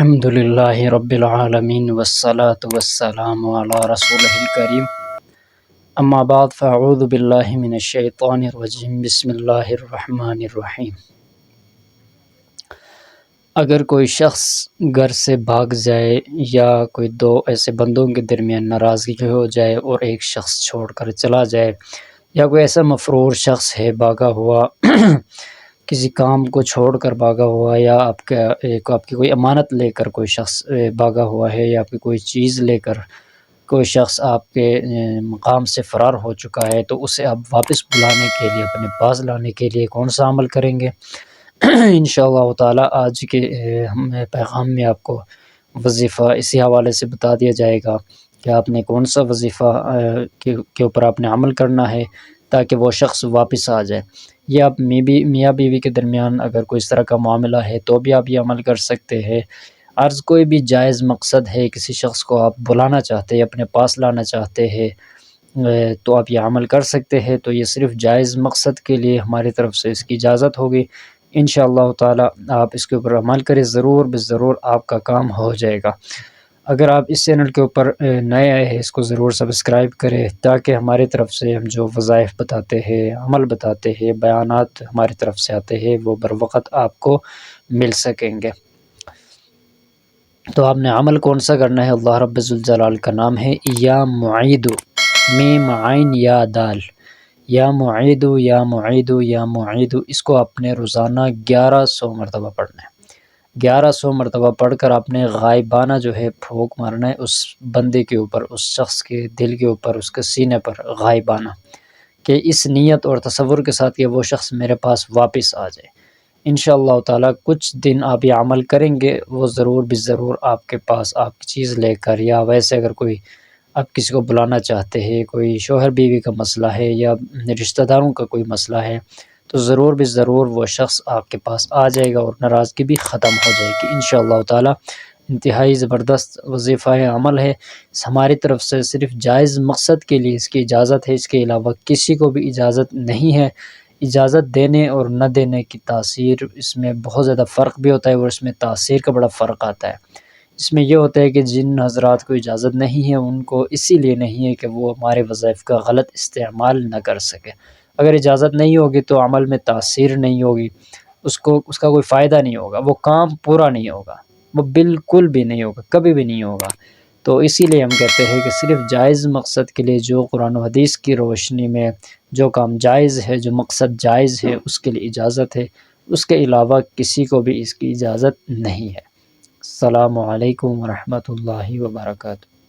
الحمد للہ رب العالمین والصلاة والسلام علی رسولہ الکریم، اما بعد فاعوذ باللہ من الشیطان الرجیم، بسم اللہ الرحمن الرحیم۔ اگر کوئی شخص گھر سے بھاگ جائے یا کوئی دو ایسے بندوں کے درمیان ناراضگی ہو جائے اور ایک شخص چھوڑ کر چلا جائے، یا کوئی ایسا مفرور شخص ہے بھاگا ہوا کسی کام کو چھوڑ کر بھاگا ہوا، یا آپ کی کوئی امانت لے کر کوئی شخص بھاگا ہوا ہے، یا آپ کی کوئی چیز لے کر کوئی شخص آپ کے مقام سے فرار ہو چکا ہے، تو اسے آپ واپس بلانے کے لیے، اپنے پاس لانے کے لیے کون سا عمل کریں گے؟ انشاءاللہ تعالی آج کے پیغام میں آپ کو وظیفہ اسی حوالے سے بتا دیا جائے گا کہ آپ نے کون سا وظیفہ کے اوپر آپ نے عمل کرنا ہے تاکہ وہ شخص واپس آ جائے۔ یا آپ میاں بیوی کے درمیان اگر کوئی اس طرح کا معاملہ ہے تو بھی آپ یہ عمل کر سکتے ہیں۔ عرض کوئی بھی جائز مقصد ہے، کسی شخص کو آپ بلانا چاہتے ہیں، اپنے پاس لانا چاہتے ہیں، تو آپ یہ عمل کر سکتے ہیں۔ تو یہ صرف جائز مقصد کے لیے ہماری طرف سے اس کی اجازت ہوگی۔ انشاءاللہ تعالی آپ اس کے اوپر عمل کریں، ضرور بضرور آپ کا کام ہو جائے گا۔ اگر آپ اس چینل کے اوپر نئے آئے ہیں، اس کو ضرور سبسکرائب کریں تاکہ ہماری طرف سے ہم جو وظائف بتاتے ہیں، عمل بتاتے ہیں، بیانات ہماری طرف سے آتے ہیں، وہ بر وقت آپ کو مل سکیں گے۔ تو آپ نے عمل کون سا کرنا ہے؟ اللہ رب ذوالجلال کا نام ہے یا معید، میم عین یا دال، یا معید یا معید یا معید۔ اس کو آپ نے روزانہ 1100 مرتبہ پڑھنا ہے۔ 1100 مرتبہ پڑھ کر آپ نے غائبانہ جو ہے پھونک مارنا ہے اس بندے کے اوپر، اس شخص کے دل کے اوپر، اس کے سینے پر، غائبانہ، کہ اس نیت اور تصور کے ساتھ کہ وہ شخص میرے پاس واپس آ جائے۔ انشاءاللہ تعالی کچھ دن آپ یہ عمل کریں گے، وہ ضرور بضرور آپ کے پاس آپ کی چیز لے کر، یا ویسے اگر کوئی آپ کسی کو بلانا چاہتے ہیں، کوئی شوہر بیوی کا مسئلہ ہے یا رشتہ داروں کا کوئی مسئلہ ہے، تو ضرور بضرور وہ شخص آپ کے پاس آ جائے گا اور ناراضگی بھی ختم ہو جائے گی انشاءاللہ تعالی۔ انتہائی زبردست وظیفہ ہے، عمل ہے، ہماری طرف سے صرف جائز مقصد کے لیے اس کی اجازت ہے، اس کے علاوہ کسی کو بھی اجازت نہیں ہے۔ اجازت دینے اور نہ دینے کی تاثیر، اس میں بہت زیادہ فرق بھی ہوتا ہے اور اس میں تاثیر کا بڑا فرق آتا ہے۔ اس میں یہ ہوتا ہے کہ جن حضرات کو اجازت نہیں ہے، ان کو اسی لیے نہیں ہے کہ وہ ہمارے وظائف کا غلط استعمال نہ کر سکے۔ اگر اجازت نہیں ہوگی تو عمل میں تاثیر نہیں ہوگی، اس کا کوئی فائدہ نہیں ہوگا، وہ کام پورا نہیں ہوگا، وہ بالکل بھی نہیں ہوگا، کبھی بھی نہیں ہوگا۔ تو اسی لیے ہم کہتے ہیں کہ صرف جائز مقصد کے لیے، جو قرآن و حدیث کی روشنی میں جو کام جائز ہے، جو مقصد جائز ہے، اس کے لیے اجازت ہے، اس کے علاوہ کسی کو بھی اس کی اجازت نہیں ہے۔ السلام علیکم ورحمۃ اللہ وبرکاتہ۔